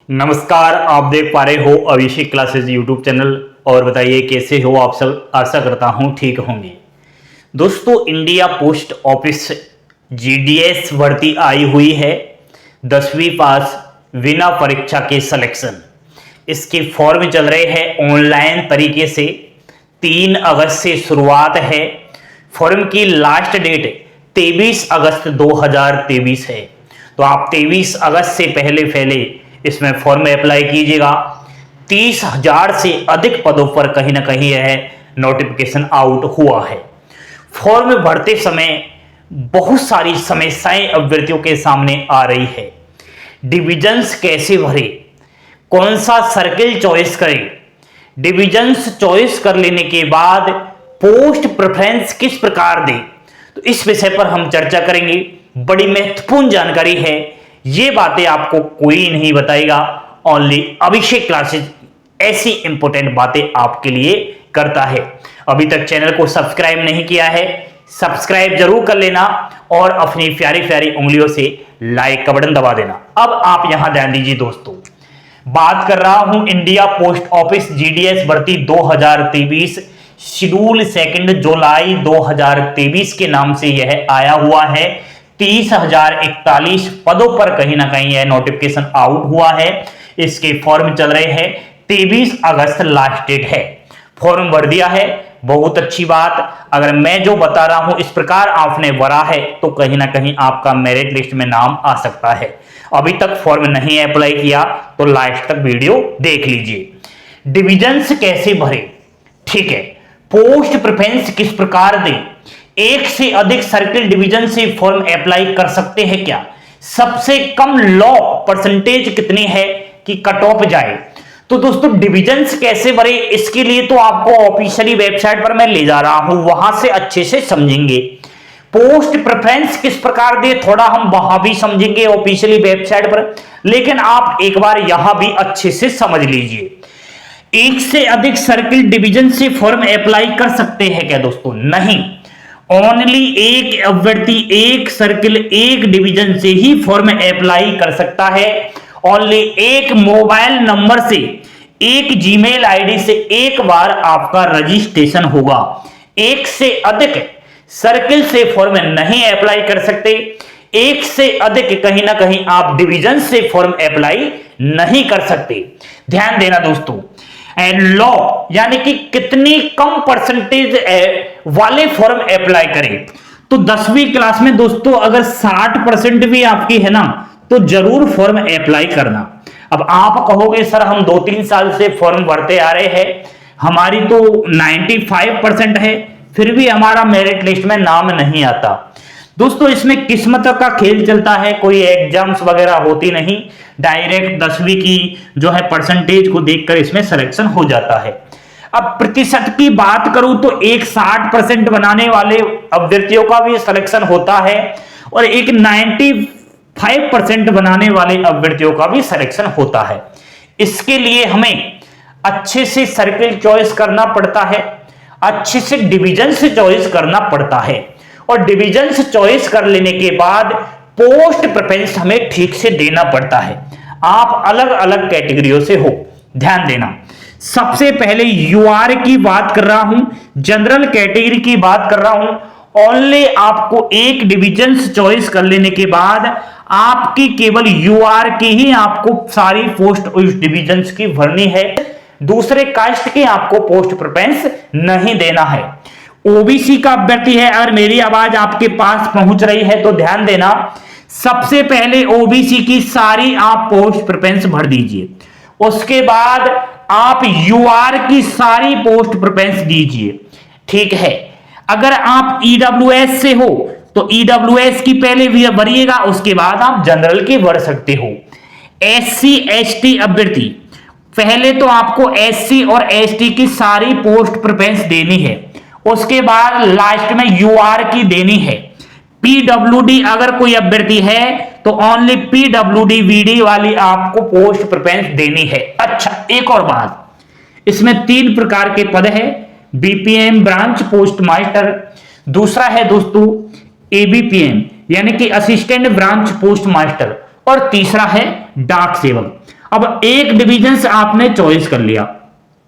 नमस्कार, आप देख पा रहे हो अभिषेक क्लासेज यूट्यूब चैनल। और बताइए कैसे हो आप सब। आशा करता हूं ठीक होंगे। दोस्तों, इंडिया पोस्ट ऑफिस जीडीएस भर्ती आई हुई है। 10वीं पास बिना परीक्षा के सिलेक्शन। इसके फॉर्म चल रहे हैं ऑनलाइन तरीके से। 3 अगस्त से शुरुआत है। फॉर्म की लास्ट डेट 23 अगस्त 2023 है। तो आप 23 अगस्त से पहले इसमें फॉर्म अप्लाई कीजिएगा। 30,000 से अधिक पदों पर कहीं ना कहीं यह नोटिफिकेशन आउट हुआ है। फॉर्म भरते समय बहुत सारी समस्याएं अभ्यर्थियों के सामने आ रही है। डिविजन्स कैसे भरे, कौन सा सर्किल चॉइस करें, डिविजन्स चॉइस कर लेने के बाद पोस्ट प्रेफरेंस किस प्रकार दें, तो इस विषय पर हम चर्चा करेंगे। बड़ी महत्वपूर्ण जानकारी है। ये बातें आपको कोई नहीं बताएगा, ओनली अभिषेक क्लासेज ऐसी इंपॉर्टेंट बातें आपके लिए करता है। अभी तक चैनल को सब्सक्राइब नहीं किया है, सब्सक्राइब जरूर कर लेना और अपनी प्यारी प्यारी उंगलियों से लाइक का बटन दबा देना। अब आप यहां ध्यान दीजिए दोस्तों, बात कर रहा हूं इंडिया पोस्ट ऑफिस जीडीएस भर्ती 2023 शेड्यूल 2 जुलाई 2023 के नाम से यह आया हुआ है। 30,041 पदों पर कहीं ना कहीं यह नोटिफिकेशन आउट हुआ है। इसके फॉर्म चल रहे हैं। 23 अगस्त लास्ट डेट है। फॉर्म भर दिया है, बहुत अच्छी बात। अगर मैं जो बता रहा हूं इस प्रकार आपने भरा है तो कहीं ना कहीं आपका मेरिट लिस्ट में नाम आ सकता है। अभी तक फॉर्म नहीं अप्लाई किया तो लास्ट तक वीडियो देख लीजिए। डिविजन्स कैसे भरे, ठीक है, पोस्ट प्रेफरेंस किस प्रकार दें, एक से अधिक सर्किल डिवीजन से फॉर्म अप्लाई कर सकते हैं क्या, सबसे कम लॉ परसेंटेज कितनी है कि कट ऑफ जाए। तो दोस्तों, डिविजन्स कैसे भरे, इसके लिए तो आपको ऑफिशियली वेबसाइट पर मैं ले जा रहा हूं, वहां से अच्छे से समझेंगे। पोस्ट प्रेफरेंस किस प्रकार दे, थोड़ा हम वहां भी समझेंगे ऑफिशियली वेबसाइट पर, लेकिन आप एक बार यहां भी अच्छे से समझ लीजिए। एक से अधिक सर्किल डिवीजन से फॉर्म अप्लाई कर सकते हैं क्या दोस्तों? नहीं, ओनली एक अभ्यर्थी एक सर्किल एक डिवीजन से ही फॉर्म अप्लाई कर सकता है। ओनली एक मोबाइल नंबर से, एक जीमेल आईडी से एक बार आपका रजिस्ट्रेशन होगा। एक से अधिक सर्किल से फॉर्म नहीं अप्लाई कर सकते। एक से अधिक कहीं ना कहीं आप डिवीजन से फॉर्म अप्लाई नहीं कर सकते। ध्यान देना दोस्तों। एंड लॉ यानी कि कितनी कम परसेंटेज वाले फॉर्म अप्लाई करें। तो 10वीं क्लास में दोस्तों अगर 60% भी आपकी है ना तो जरूर फॉर्म अप्लाई करना। अब आप कहोगे सर हम 2-3 साल से फॉर्म भरते आ रहे हैं, हमारी तो 95% है, फिर भी हमारा मेरिट लिस्ट में नाम नहीं आता। दोस्तों, इसमें किस्मत का खेल चलता है, कोई एग्जाम्स वगैरह होती नहीं, डायरेक्ट 10वीं की जो है परसेंटेज को देखकर इसमें सिलेक्शन हो जाता है। अब प्रतिशत की बात करूं तो एक 60% बनाने वाले अभ्यर्थियों का भी सिलेक्शन होता है और एक 95% बनाने वाले अभ्यर्थियों का भी सिलेक्शन होता है। इसके लिए हमें अच्छे से सर्किल चॉइस करना पड़ता है, अच्छे से डिवीजन से चॉइस करना पड़ता है, और डिवीजन से चॉइस कर लेने के बाद पोस्ट प्रेफरेंस हमें ठीक से देना पड़ता है। आप अलग अलग कैटेगरियों से हो, ध्यान देना। सबसे पहले यूआर की बात कर रहा हूं, जनरल कैटेगरी की बात कर रहा हूं। ओनली आपको एक डिवीजन से चॉइस कर लेने के बाद आपकी केवल यूआर की ही आपको सारी पोस्ट उस डिवीजन की भरनी है। दूसरे कास्ट के आपको पोस्ट प्रेफरेंस नहीं देना है। ओबीसी का अभ्यर्थी है, अगर मेरी आवाज आपके पास पहुंच रही है तो ध्यान देना। सबसे पहले ओबीसी की सारी आप पोस्ट प्रेफरेंस भर दीजिए, उसके बाद आप यूआर की सारी पोस्ट प्रेफरेंस दीजिए, ठीक है। अगर आप ईडब्ल्यूएस से हो तो ईडब्ल्यूएस की पहले भी भरिएगा, उसके बाद आप जनरल की भर सकते हो। एससी एसटी अभ्यर्थी, पहले तो आपको एससी और एसटी की सारी पोस्ट प्रेफरेंस देनी है, उसके बाद लास्ट में यूआर की देनी है। पीडब्ल्यूडी अगर कोई अभ्यर्थी है तो ओनली पीडब्ल्यूडी वीडी वाली आपको पोस्ट प्रेफरेंस देनी है। अच्छा, एक और बात, इसमें 3 प्रकार के पद है। बीपीएम ब्रांच पोस्ट मास्टर, दूसरा है दोस्तों एबीपीएम यानी कि असिस्टेंट ब्रांच पोस्ट मास्टर, और तीसरा है डाक सेवक। अब एक डिविजन आपने चॉइस कर लिया,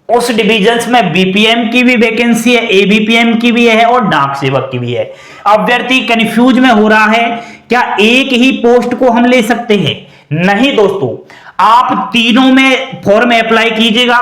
उस डिविजन्स में बीपीएम की भी वैकेंसी है, एबीपीएम की भी है और डाक सेवक की भी है। अभ्यर्थी कंफ्यूज में हो रहा है, क्या एक ही पोस्ट को हम ले सकते हैं? नहीं दोस्तों, आप तीनों में फॉर्म अप्लाई कीजिएगा।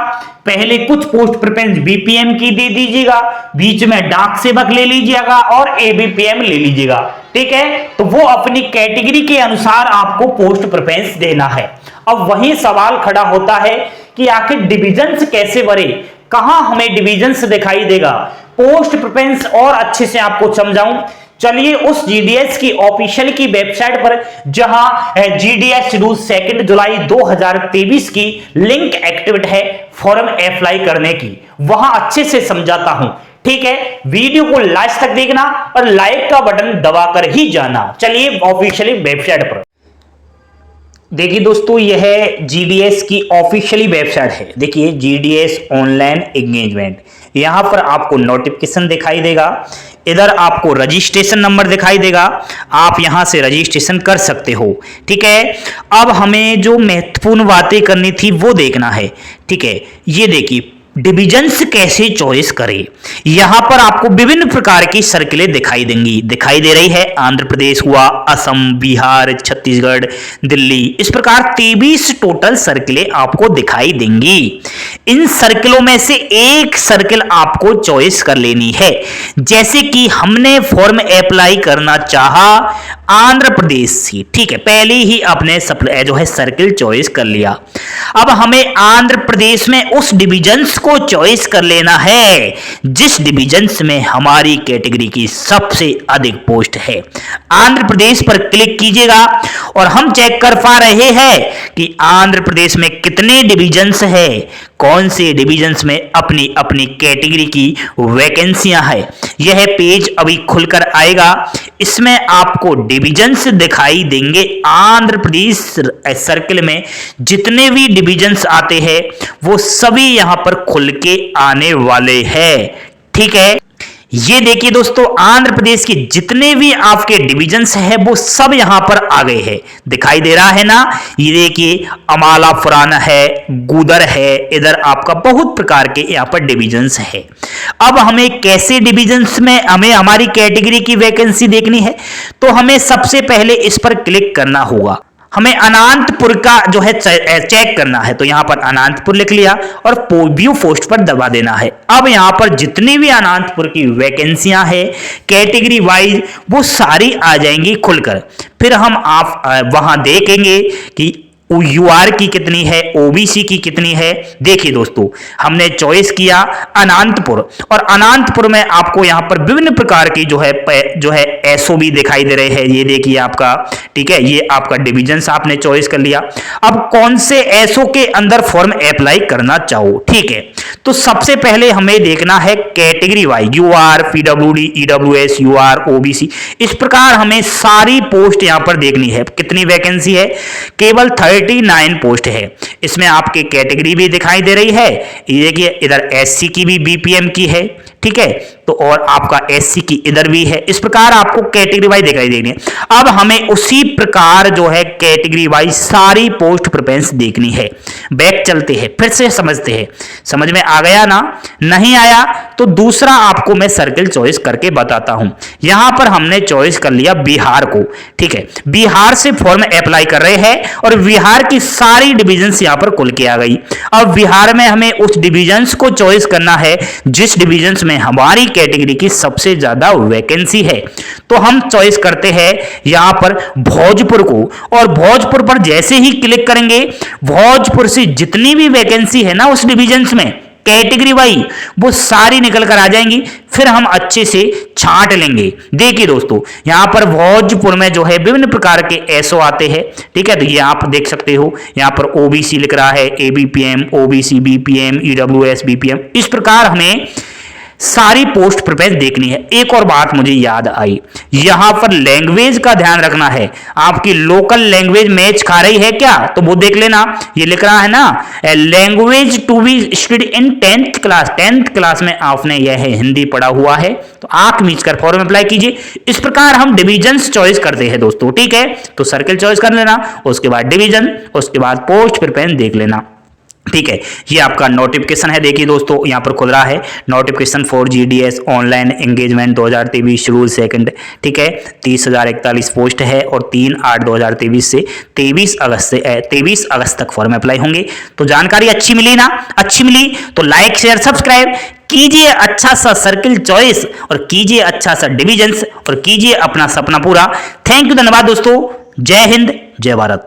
पहले कुछ पोस्ट प्रेफरेंस बीपीएम की दे दीजिएगा, बीच में डाक सेवक ले लीजिएगा और एबीपीएम ले लीजिएगा, ठीक है। तो वो अपनी कैटेगरी के अनुसार आपको पोस्ट प्रेफरेंस देना है। अब वही सवाल खड़ा होता है कि आखिर डिविजन्स कैसे भरे, कहां हमें डिविजन्स दिखाई देगा, पोस्ट प्रेफरेंस और अच्छे से आपको समझाऊं। चलिए उस जीडीएस की ऑफिशियल की वेबसाइट पर, जहां जीडीएस शेड्यूल 2 जुलाई 2023 की लिंक एक्टिवेट है फॉर्म अप्लाई करने की, वहां अच्छे से समझाता हूं, ठीक है। वीडियो को लास्ट तक देखना और लाइक का बटन दबाकर ही जाना। चलिए ऑफिशियली वेबसाइट पर देखिए दोस्तों, यह है जीडीएस की ऑफिशियली वेबसाइट है। देखिए जीडीएस ऑनलाइन एंगेजमेंट, यहां पर आपको नोटिफिकेशन दिखाई देगा, इधर आपको रजिस्ट्रेशन नंबर दिखाई देगा, आप यहां से रजिस्ट्रेशन कर सकते हो, ठीक है। अब हमें जो महत्वपूर्ण बातें करनी थी वो देखना है, ठीक है। ये देखिए डिविजन्स कैसे चॉइस करें, यहां पर आपको विभिन्न प्रकार की सर्किलें दिखाई देंगी, दिखाई दे रही है। आंध्र प्रदेश हुआ, असम, बिहार, छत्तीसगढ़, दिल्ली, इस प्रकार 23 टोटल सर्किलें आपको दिखाई देंगी। इन सर्किलों में से एक सर्किल आपको चॉइस कर लेनी है। जैसे कि हमने फॉर्म अप्लाई करना चाहा आंध्र प्रदेश से, ठीक है, पहले ही अपने जो है सर्किल चॉइस कर लिया। अब हमें आंध्र प्रदेश में उस डिविजन्स को चॉइस कर लेना है जिस डिविजन्स में हमारी कैटेगरी की सबसे अधिक पोस्ट है। आंध्र प्रदेश पर क्लिक कीजिएगा और हम चेक कर पा रहे हैं कि आंध्र प्रदेश में कितने डिविजन्स है, कौन से डिविजन्स में अपनी अपनी कैटेगरी की वैकेंसियां है। यह पेज अभी खुलकर आएगा, इसमें आपको डिविजन्स दिखाई देंगे। आंध्र प्रदेश सर्किल में जितने भी डिविजन्स आते हैं वो सभी यहां पर खुल के आने वाले हैं, ठीक है। ये देखिए दोस्तों, आंध्र प्रदेश के जितने भी आपके डिविजन्स हैं वो सब यहां पर आ गए हैं, दिखाई दे रहा है ना। ये देखिए अमालापुरान है, गुदर है, इधर आपका बहुत प्रकार के यहां पर डिविजन्स है। अब हमें कैसे डिविजन्स में हमें हमारी कैटेगरी की वैकेंसी देखनी है, तो हमें सबसे पहले इस पर क्लिक करना होगा। हमें अनंतपुर का जो है चेक करना है, तो यहां पर अनंतपुर लिख लिया और व्यू पोस्ट पर दबा देना है। अब यहां पर जितनी भी अनंतपुर की वैकेंसियां हैं कैटेगरी वाइज वो सारी आ जाएंगी खुलकर। फिर हम आप वहां देखेंगे कि यूआर की कितनी है, ओबीसी की कितनी है। देखिए दोस्तों, हमने चॉइस किया अनंतपुर, और अनंतपुर में आपको यहां पर विभिन्न प्रकार की जो है एसओबी दिखाई दे रहे हैं। ये देखिए आपका, ठीक है, ये आपका डिविजन्स आपने चॉइस कर लिया। अब कौन से एसओ के अंदर फॉर्म अप्लाई करना चाहो, ठीक है। तो सबसे पहले हमें देखना है category wise, UR, PWD, EWS, UR, OBC, इस प्रकार हमें सारी पोस्ट यहां पर देखनी है। कितनी वैकेंसी है, केवल 39 पोस्ट है। इसमें आपकी कैटेगरी भी दिखाई दे रही है, ये देखिए इधर एससी की भी बीपीएम की है, ठीक है, तो और आपका एससी की इधर भी है। इस प्रकार आपको कैटेगरी वाइज दिखाई देनी है। अब हमें उसी प्रकार जो है कैटेगरी वाइज सारी पोस्ट प्रेफरेंस देखनी है। बैक चलते हैं, फिर से समझते हैं। समझ में आ गया ना? नहीं आया तो दूसरा आपको मैं सर्किल चॉइस करके बताता हूं। यहां पर हमने चॉइस कर लिया बिहार को, ठीक है, बिहार से फॉर्म अप्लाई कर रहे हैं और बिहार की सारी डिविजन्स यहां पर खुल के आ गई। अब बिहार में हमें उस डिविजन्स को चॉइस करना है जिस डिविजन्स में हमारी कैटेगरी की सबसे ज्यादा वैकेंसी है। तो हम चॉइस करते हैं यहां पर भोजपुर को, और भोजपुर पर जैसे ही क्लिक करेंगे भोजपुर से जितनी भी वैकेंसी है ना उस डिविजन्स में कैटेगरी वाइज वो सारी निकल कर आ जाएंगी। फिर हम अच्छे से छांट लेंगे। देखिए दोस्तों, यहां पर भोजपुर में जो है विभिन्न प्रकार के एसओ आते हैं, ठीक है, तो ये आप देख सकते हो। यहां पर ओबीसी लिख रहा है, ABPM, OBC, BPM, EWS, BPM, इस प्रकार हमें सारी पोस्ट प्रिपेयर देखनी है। एक और बात मुझे याद आई, यहां पर लैंग्वेज का ध्यान रखना है, आपकी लोकल लैंग्वेज मैच खा रही है क्या, तो वो देख लेना। ये लिख रहा है ना, language to be study in 10th class, 10th class में आपने यह हिंदी पढ़ा हुआ है, तो आंख मीच कर फॉर्म अप्लाई कीजिए। इस प्रकार हम डिविजन्स चॉइस करते हैं दोस्तों, ठीक है। तो सर्किल चॉइस कर लेना, उसके बाद डिवीजन, उसके बाद पोस्ट प्रिपेयर देख लेना, ठीक है। ये आपका नोटिफिकेशन है, देखिए दोस्तों यहां पर खुल रहा है notification for GDS online engagement 2023 schedule second, ठीक है। 30,041 पोस्ट है और 3/8/2023 से 23 अगस्त तक फॉर्म अप्लाई होंगे। तो जानकारी अच्छी मिली ना, अच्छी मिली तो लाइक शेयर सब्सक्राइब कीजिए, अच्छा सा सर्किल चॉइस और कीजिए अच्छा सा डिविजन्स और कीजिए अपना सपना पूरा। थैंक यू, धन्यवाद दोस्तों। जय हिंद, जय भारत।